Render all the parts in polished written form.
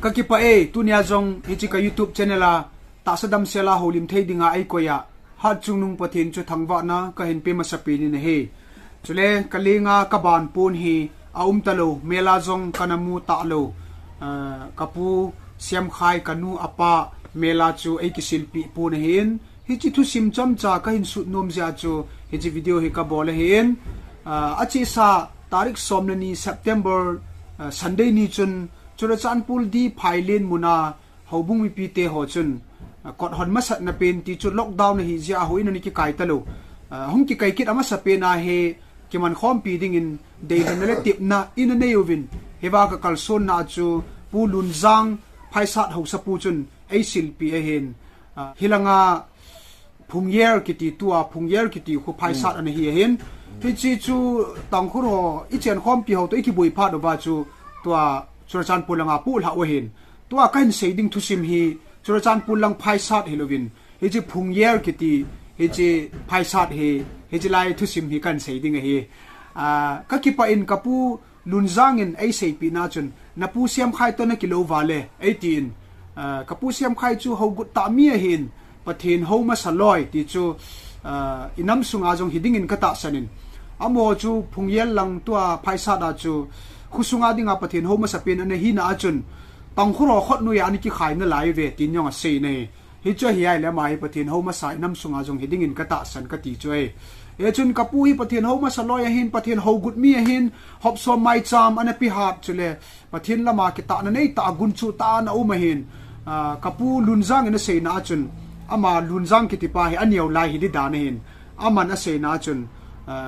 kakipa e tunia jong hichi ka YouTube channel a ta sadam sela holim thei dinga ai koya hat chungnung pathin chu thangwa na ka hin pe masapi ni he chule kalinga kaban pun hi aum talo mela jong kanamu ta lo kapu siam khai kanu apa mela chu ai ki silpi pun hin hichi thu sim cham cha ka hin su nom ja chu hichi video hi ka bol hin achi sa tarik somnani September Sunday ni chun Churachanpur di Phailin muna hobung mi pite ho chun kot hon masat na pen ti chu lockdown hi ja hoin ni ki kai talo hung ki kai kit ama sa pe na he ki man khom pi ding in de na le tip na in ne yovin hewa ka kalson na chu pu lun jang phaisat ho sa pu chun ai sil pi a hen hilanga phungyer ki ti tua phungyer ki ti khu phaisat an hi hen ti chi chu tangkhur ho I chen khom pi ho to ki boi pha do ba chu tua Churachanpur langa pu la o hen tua kan seiding thu sim hi Churachanpur lang phaisat helovin he ji phungyer ki ti he ji phaisat he ji lai thu sim hi kan seiding hi ka ki pa in kapu lunjang in ai sei pi na chun na pu siam khai to na kilo wale 18 kapu siam khai chu ho gut ta mi hin pathin ho ma saloi ti chu inam sunga jong hiding in kata sanin amo chu phungyel lang tua phaisat a chu khusunga dinga pathin ho ma sapin an hi na achun tangkhuro khot nu ya ani ki khai na lai ve tin yong a sei nei hi cho hi ai le mai pathin ho ma sai nam sunga jong hiding in kata san ka ti choi e chun kapu hi pathin ho ma saloi hin pathin ho gut mi hin hop so mai cham an pi hap chule pathin lama ki ta na nei ta gun chu ta na u ma hin kapu lunjang in sei na chun ama lunjang ki ti pa hi aniau lai hi di da na hin aman a sei na chun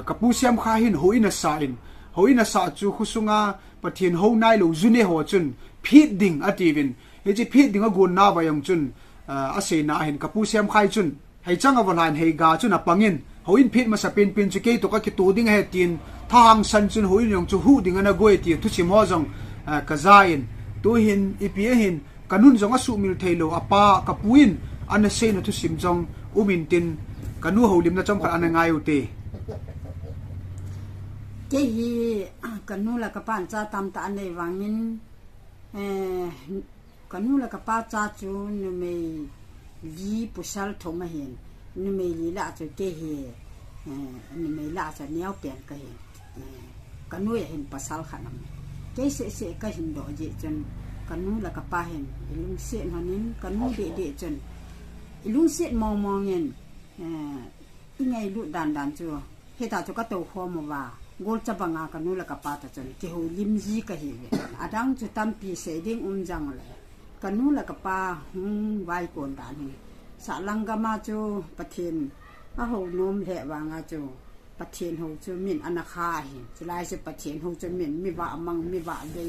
kapu siam kha hin hoina sa in hoina sa chu khusunga pathin ho nai lo june ho chun phit ding ativin he ji phit ding a gun na ba yang chun a sei na hin kapu siam khai chun hei changa walan hei ga chun a pangin hoin phit ma sa pin pin chu ke to ka ki tu ding he tin thang san chun hoin yong chu hu ding ana goi ti thu chim ho jong ka zain tu hin ipia hin kanun jong a su mil thailo apa kapuin an sei na thu sim jong umin tin kanu holim na chom kha an ngai u te cái gì cái nu là cái bạn cha tam ta này vàng in cái nu là cái ba cha chú nó mày lý bù sal thùng mà hiện nó mày lý lạ cho cái gì nó mày lạ cho néo bèn cái hiện cái nu hiện bù sal khả năng cái sẽ cái hiện độ gì chân cái nu là cái ba hiện lung sẽ nó nín cái nu để chân lung sẽ mong hiện ngày lụt đàn chưa hiện tại cho các tàu kho mà vào gol cha banga kanu la kapata chon ke ho limji ka hi adang chu tam pi se ding jang la kanu la kapa vai kon da ni sa langama chu pathin a ho nom he wanga chu pathin ho chu min anakha hi chulai se pathin ho chu min mi wa mang mi wa de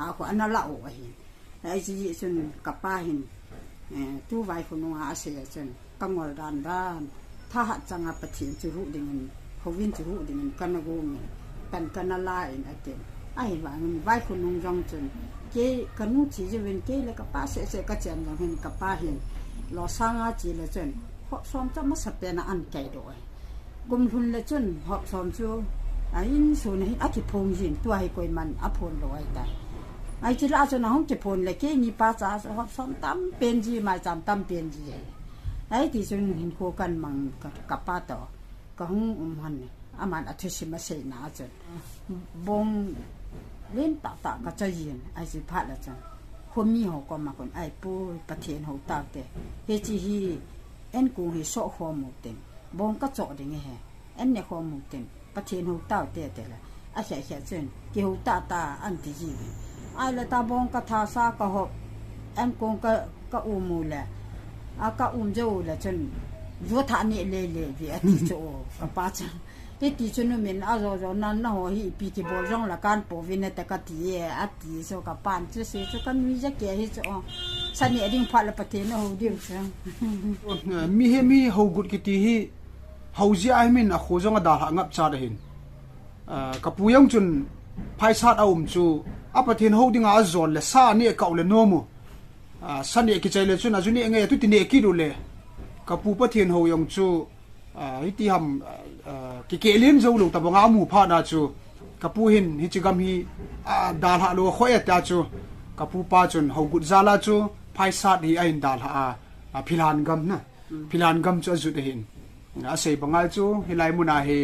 a ko anala o hi ai ji chun kapa hin tu vai ko no a se chun kangol dan tha ha changa pathin chu ru ding Hovin chu hu ding kan go nge kan la in ate ai wa ngi vai khu nung jong chun ke kanu chi je wen ke le ka pa se ka chan jong hin ka pa hin lo sanga chi le chun ho som cha ma sa pe na an kai do gum hun le chun ho som chu in su ne a ki phong jin tu ai koi man a phon lo ai ta ai chi la chun hong chi phon le ke ni pa cha ho som tam pen ji ma cham tam pen ji ai ti chun hin ko kan mang ka pa toก็หงหันอามันอธิสิมาเสนาจนบงเล่นตะก็จะยินไอสิพัดละจังคนมีหก็มาคนไอปูประเทศหตาเตเฮจิฮีเอ็นกูฮิโซฮอมูเต็มบงก็เจาะดิไงแฮเอ็นเนี่ยฮอมูเต็มประเทศหตาเตเตละอาแค่จนเกี่ยวตาอันที่จีไอละตาบงก็ทาซาก็หอบเอ็นกงก็อูมูแหละก็อูมเจ้าละจนรู้ท่านี่เลยวิอติโจกับป้าจังที่ติโจนู่นมันเอานั่นน่ะหัวหิปีที่บอลจงละการปวินแต่ก็ตีอติโจกับป้านจะเสียจะกันมีจะเกี่ยหิโจสันนี่ดิ้งพัดละประเทศน่ะหัวดิ้งจังมีหัวกุดกิติฮีหัวจีไอมินอะโคจงกระดาษงับชาดหินกับผู้ยังจุนภายชาติเอาจูอะประเทศหัวดิ้งอาจอนเลยซาเนี่ยเก่าเลยโนมูสันนี่กิจใจเลยจุนอาจุนี่เองตุติเนี่ยกิดูเลยกับผู้ประเทศหัวยงจูฮิติฮัมกิเกลินจูลูกตะบงอาหมู่พาดาจูกับผู้หินฮิจิกัมฮีดาลฮาโลโคเอตาจู kapu pa chun hogut zala chu phai sat hi ain dal ha philan gam na philan gam chu azut hin a sei bangal chu hilai muna he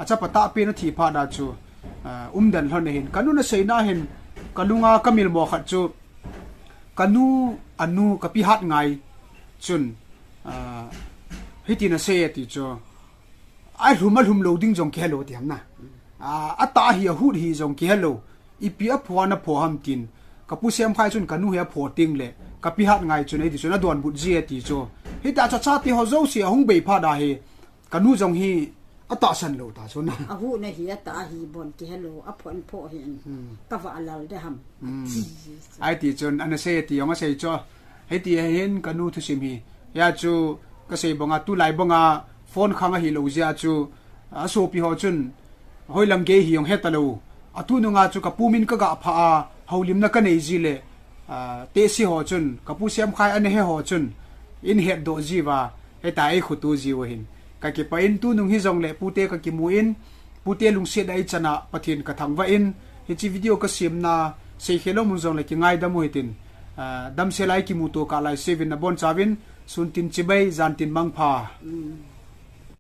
acha pata pe na thi pha da chu dan hlon hin kanu na sei na hin kalunga kamil mo khat chu kanu anu kapi hat ngai chun hitina sei ti chu ai hum loading jong ke hello tiam na ata hi hut hi jong ke hello ipi a phwa na pho ham tin kapu sem khai chun kanu he pho ting le kapi hat ngai chun ei ti chuna don but ji ti chu hi ta cha ti ho zo si hong bei pha da he kanu jong hi ata san lo ta chuna a hu na hi ata hi bon ke hello a phon pho hin ka wa lal de ham ai ti chun ana se ti yong a sei cho he ti hen kanu thu sim hi ya chu ka sei bonga tu lai bonga phone khang a hi lo zia chu a so pi ho chun hoi lam ge hi yong he ta lo atu nu nga chu ka pumin ka ga pha a holim na ka nei ji le te si ho chun ka pu siam khai an he ho chun in het do ji wa he ta ai khutu ji wo hin ka ke pa in tu nung hi jong le pu te ka ki mu in pu te lung se dai chana pathin ka thang wa in he chi video ka sim na sei khelo mun jong le ki ngai da mu hitin dam se lai ki mu to ka lai 7 na bon chawin sun tin chibai zan tin mang pha